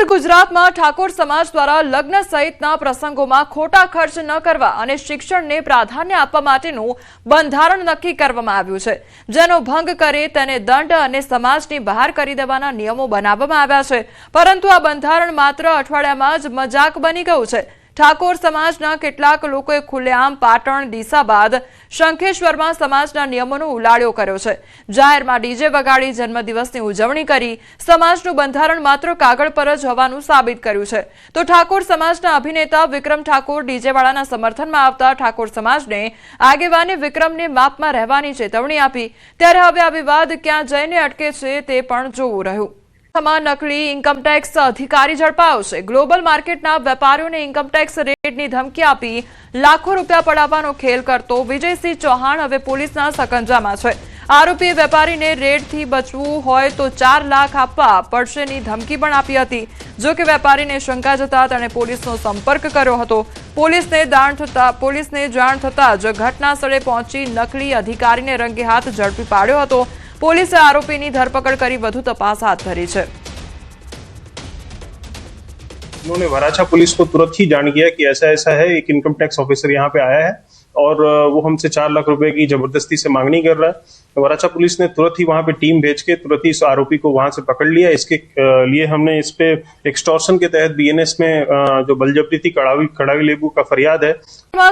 ઉત્તર ગુજરાતમાં ઠાકોર સમાજ દ્વારા લગ્ન સહિતના પ્રસંગોમાં ખોટા ખર્ચ ન કરવા અને શિક્ષણને પ્રાધાન્ય આપવા માટેનું બંધારણ નક્કી કરવામાં આવ્યું છે, જેનો ભંગ કરે તેને દંડ અને સમાજની બહાર કરી દેવાના નિયમો બનાવવામાં આવ્યા છે, પરંતુ આ બંધારણ માત્ર અઠવાડિયામાં જ મજાક બની ગયું છે। ઠાકોર સમાજના કેટલાક લોકોએ ખુલ્લેઆમ પાટણ ડીસા બાદ શંખેશ્વરમાં સમાજના નિયમોનો ઉલાળ્યો કર્યો છે। જાહેરમાં ડીજે વગાડી જન્મદિવસની ઉજવણી કરી સમાજનું બંધારણ માત્ર કાગળ પર જ હોવાનું સાબિત કર્યું છે। તો ઠાકોર સમાજના અભિનેતા વિક્રમ ઠાકોર ડીજેવાળાના સમર્થનમાં આવતા ઠાકોર સમાજને આગેવાને વિક્રમને માપમાં રહેવાની ચેતવણી આપી, ત્યારે હવે આ વિવાદ ક્યાં જઈને અટકે છે તે પણ જોવું રહ્યું। નકલી ઇન્કમટેક્સ અધિકારી ઝડપાયો છે। ગ્લોબલ માર્કેટના વેપારીઓને ઇન્કમટેક્સ રેડની ધમકી આપી લાખો રૂપિયા પડાવવાનો ખેલ કરતો વિજયસિંહ ચૌહાણ હવે પોલીસના સકંજામાં છે। આરોપીએ વેપારીને રેડથી બચવું હોય તો 4 લાખ આપવા પડશેની ધમકી પણ આપી હતી। જો કે વેપારીને શંકા જતા તેણે પોલીસનો સંપર્ક કર્યો હતો। પોલીસને જાણ થતાં જ ઘટના સ્થળે પહોંચી નકલી અધિકારીને રંગે હાથ ઝડપી પાડ્યો હતો। पुलिस आरोपी की धरपकड़ कर વધુ तपास हाथ धरी है। उन्होंने वराछा पुलिस को तुरंत ही जान किया कि ऐसा ऐसा है, एक इनकम टैक्स ऑफिसर यहाँ पे आया है और वो हमसे 4 लाख रुपए की जबरदस्ती से मांगनी कर रहा है। वराछा पुलिस ने तुरंत ही वहां पे टीम भेज के तुरंत ही इस आरोपी को वहां से पकड़ लिया। इसके लिए हमने इस पे एक्सटॉर्शन के तहत बीएनएस में जो बलजबरी थी कड़ावी लेबू का फरियाद है।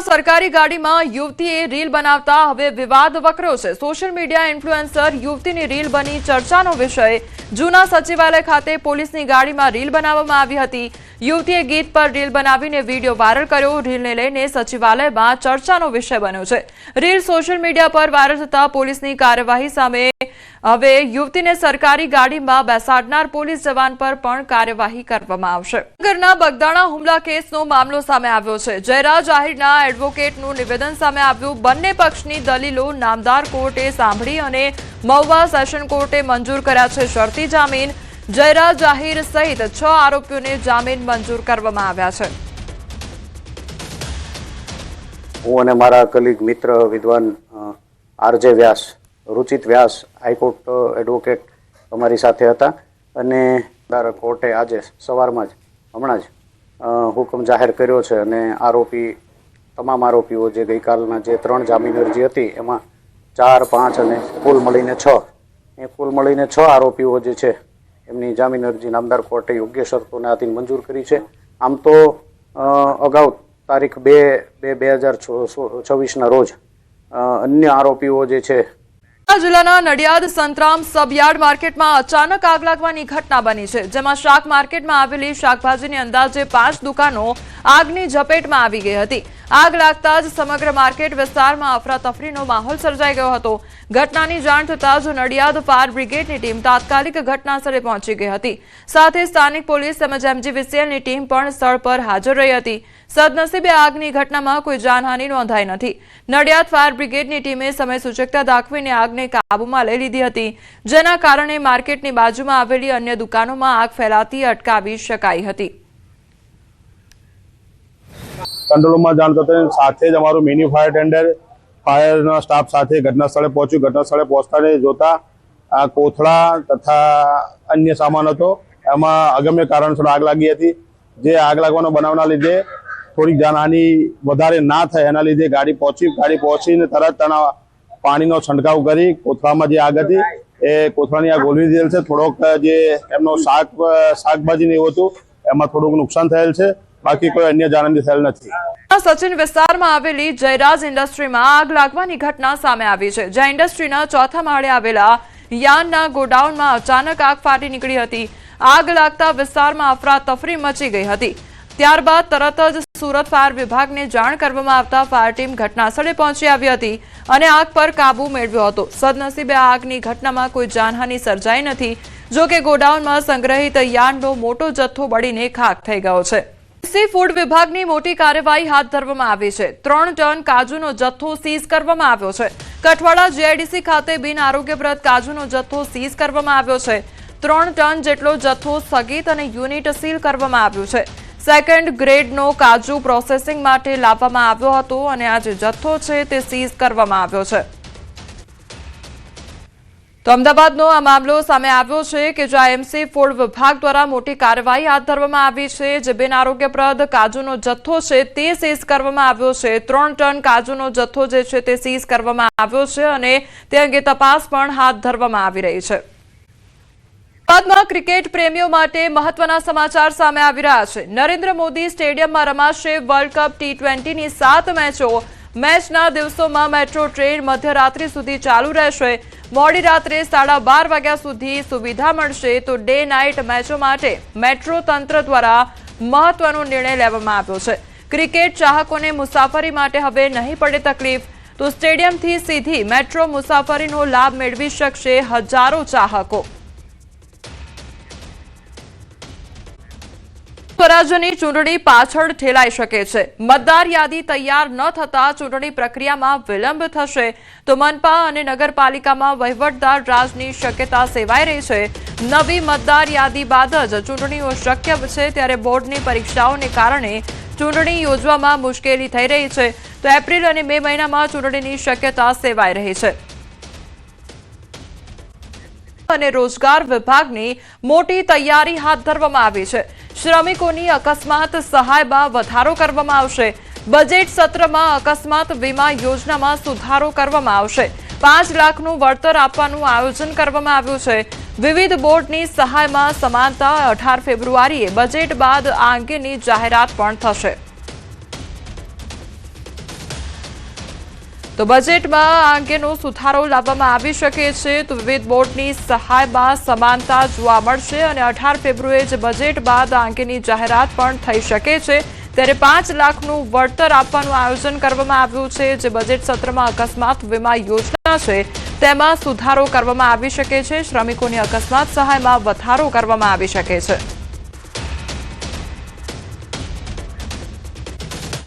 सरकारी गाड़ी में युवती रील बनावता हवे विवाद वकर्यो छे। सोशल मीडिया इन्फ्लुएंसर युवती रील बनी चर्चानो विषय। जूना सचिवालय खाते पोलीसनी गाड़ी में रील बनाववामां आवी हती। युवतीए गीत पर रील बनावीने वीडियो वायरल कर्यो। रील ने लईने सचिवालय में चर्चानो विषय बन्यो छे। रील सोशल मीडिया पर वायरल थता पोलीसनी कार्यवाही सामे हवे युवतीने सरकारी गाड़ी में बेसाडनार पोलीस जवान पर पण कार्यवाही करवामां आवशे। नगरना बगदाणा हुमला केसनो मामलो सामे आव्यो छे। जयराज आहिરના एडवोकेटનું નિવેદન સામે આવ્યું। બંને પક્ષની દલીલો નામદાર કોર્ટે સાંભળી અને મહુવા સેશન કોર્ટે મંજૂર કર્યા છે શરતી જામીન। જયરાજ આહિર સહિત 6 આરોપીઓને જામીન મંજૂર કરવામાં આવ્યા છે। હું અને મારા કલીગ મિત્ર વિદ્વાન આરજે વ્યાસ, रुचित व्यास हाईकोर्ट एडवोकेट अमारी साथे हता अने कोर्टे आज सवारमां ज हमणां ज हुकम जाहेर कर्यो छे अने आरोपी तमाम आरोपीओ जे गईकालना जे 3 जामीन अरजी हती एमां 4, 5 अने कुल मळीने 6 आरोपीओ जे छे एमनी जामीन अरजी नामदार कोर्टे योग्य शर्तोने अधीन मंजूर करी छे। आम तो अगाऊ तारीख 2/2024 ना रोज अन्य आरोपीओ जे छे जिल्लाना नडियाद संतराम सबयार्ड मार्केट में अचानक आग लागवानी घटना बनी है, जेमां शाक मार्केट में आवेली शाकभाजीनी अंदाजे 5 दुकानों આગની ઝપેટમાં આવી ગઈ હતી। આગ લાગતા જ સમગ્ર માર્કેટ વિસ્તારમાં અફરાતફરીનો માહોલ સર્જાઈ ગયો હતો। ઘટનાની જાણ થતાં જ નડિયાદ ફાયર બ્રિગેડની ટીમ તાત્કાલિક ઘટનાસ્થળે પહોંચી ગઈ હતી। સાથે સ્થાનિક પોલીસ તેમજ એમજીવીસીએલની ટીમ પણ સ્થળ પર હાજર રહી હતી। સદનસીબે આગની ઘટનામાં કોઈ જાનહાનિ નોંધાઈ નથી। નડિયાદ ફાયર બ્રિગેડની ટીમે સમય સૂચકતા દાખવીને આગને કાબૂમાં લઈ લીધી હતી, જેના કારણે માર્કેટની બાજુમાં આવેલી અન્ય દુકાનોમાં આગ ફેલાતી અટકાવી શકાઈ હતી। कंट्रोल में जान करते साथ अमरु mini fire tender fire staff साथ घटना स्थले पहुंच्यु। घटना स्थले पहुंचता जोता आ कोथड़ा तथा अन्य सामान हतो एमां अगम्य कारणसर आग लागी हती। जे आग लागवानो बनावना लीधे थोड़ी जानहानि वधारे ना थाय एना लीधे गाड़ी पहोंचीने तरत तेना पाणीनो छंटकाव करी कोथळामां जे आग हती ए कोथळानी आग ओलवी दीधेल छे। थोड़ोक जे एमनो शाकभाजी ने हतुं एमां थोड़ुंक नुकसान थयेल छे, बाकी कोई अन्य जानहानि थયેલ નથી। सचिन विस्तारमां आवेली जयराज इंडस्ट्रीमां आग लागवानी घटना सामे आवी छे, ज्यां इंडस्ट्रीना 4था माळे आवेला यानना गोडाउनमां अचानक आग फाटी निकળી હતી। आग लागता विस्तारमां अफरातफरी मची गई હતી। ત્યારબાદ તરત જ સુરત ફાયર વિભાગને જાણ કરવામાં આવતા ફાયર ટીમ ઘટનાસ્થળે પહોંચી આવી હતી અને આગ પર કાબુ મેળવ્યો હતો। સદનસીબે આગની ઘટનામાં કોઈ જાનહાનિ સર્જાઈ નથી। જો કે ગોડાઉનમાં સંગ્રહિત યાનનો મોટો જથ્થો બળીને ખાખ થઈ ગયો છે। सी फूड विभागनी मोटी कार्यवाही हाथ धरवामां आवी छे। 3 टन काजूनो जथ्थो सीज करवामां आव्यो छे। कठवाड़ा जीआईडीसी खाते बिन आरोग्यप्रद काजूनो जथ्थो सीज करवामां आव्यो छे। 3 टन जेटलो जथ्थो स्थगित अने यूनिट सील करवामां आव्यो छे। सेकंड ग्रेडनो काजू प्रोसेसिंग माटे लाववामां आव्यो हतो अने आ जे जथ्थो छे ते सीज करवामां आव्यो छे। તો અમદાવાદનો આ મામલો સામે આવ્યો છે કે જ્યાં એમસી ફૂડ વિભાગ દ્વારા મોટી કાર્યવાહી હાથ ધરવામાં આવી છે. જે બિનઆરોગ્યપ્રદ કાજુનો જથ્થો છે તે સીઝ કરવામાં આવ્યો છે. 3 ટન કાજુનો જથ્થો જે છે તે સીઝ કરવામાં આવ્યો છે અને તે અંગે તપાસ પણ હાથ ધરવામાં આવી રહી છે. અમદાવાદમાં ક્રિકેટ પ્રેમીઓ માટે મહત્વના સમાચાર સામે આવી રહ્યા છે. નરેન્દ્ર મોદી સ્ટેડિયમમાં રમાશે વર્લ્ડ કપ T20ની 7 મેચો. મેચના દિવસોમાં મેટ્રો ટ્રેન મધ્યરાત્રિ સુધી ચાલુ રહેશે. મોડી રાત્રે 12:30 વાગ્યા સુધી સુવિધા મળશે. તો ડે નાઇટ મેચો માટે મેટ્રો તંત્ર દ્વારા મહત્વનો નિર્ણય લેવામાં આવ્યો છે. ક્રિકેટ ચાહકોને મુસાફરી માટે હવે નહીં પડે તકલીફ. તો સ્ટેડિયમથી સીધી મેટ્રો મુસાફરીનો લાભ મેળવી શકશે હજારો ચાહકો. સ્વરાજ્યની ચૂંટણી પાછળ ઠેલાઈ શકે છે. મતદાર યાદી તૈયાર ન થતા ચૂંટણી પ્રક્રિયામાં વિલંબ થશે. તો મનપા અને નગરપાલિકામાં વહીવટદાર રાજની શક્યતા સેવાઈ રહી છે. નવી મતદાર યાદી બાદ જ ચૂંટણીઓ શક્ય છે. ત્યારે બોર્ડની પરીક્ષાઓને કારણે ચૂંટણી યોજવામાં મુશ્કેલી થઈ રહી છે. તો એપ્રિલ અને મે મહિનામાં ચૂંટણીની શક્યતા સેવાઈ રહી છે. અને રોજગાર વિભાગની મોટી તૈયારી હાથ ધરવામાં આવી છે. શ્રમિકોની અકસ્માત સહાયમાં વધારો કરવામાં આવશે. બજેટ સત્રમાં અકસ્માત વીમા યોજનામાં સુધારો કરવામાં આવશે. 5 લાખનું વળતર આપવાનું આયોજન કરવામાં આવ્યું છે. વિવિધ બોર્ડની સહાયમાં સમાનતા. 18 ફેબ્રુઆરીએ બજેટ બાદ આ અંગેની જાહેરાત પણ થશે. તો બજેટમાં આ અંગેનો સુધારો લાવવામાં આવી શકે છે. તો વિવિધ બોર્ડની સહાયમાં સમાનતા જોવા મળશે અને 18 ફેબ્રુઆરીએ બજેટ બાદ આ અંગેની જાહેરાત પણ થઈ શકે છે. ત્યારે 5 લાખનું વળતર આપવાનું આયોજન કરવામાં આવ્યું છે. જે બજેટ સત્રમાં અકસ્માત વીમા યોજના છે તેમાં સુધારો કરવામાં આવી શકે છે. શ્રમિકોની અકસ્માત સહાયમાં વધારો કરવામાં આવી શકે છે.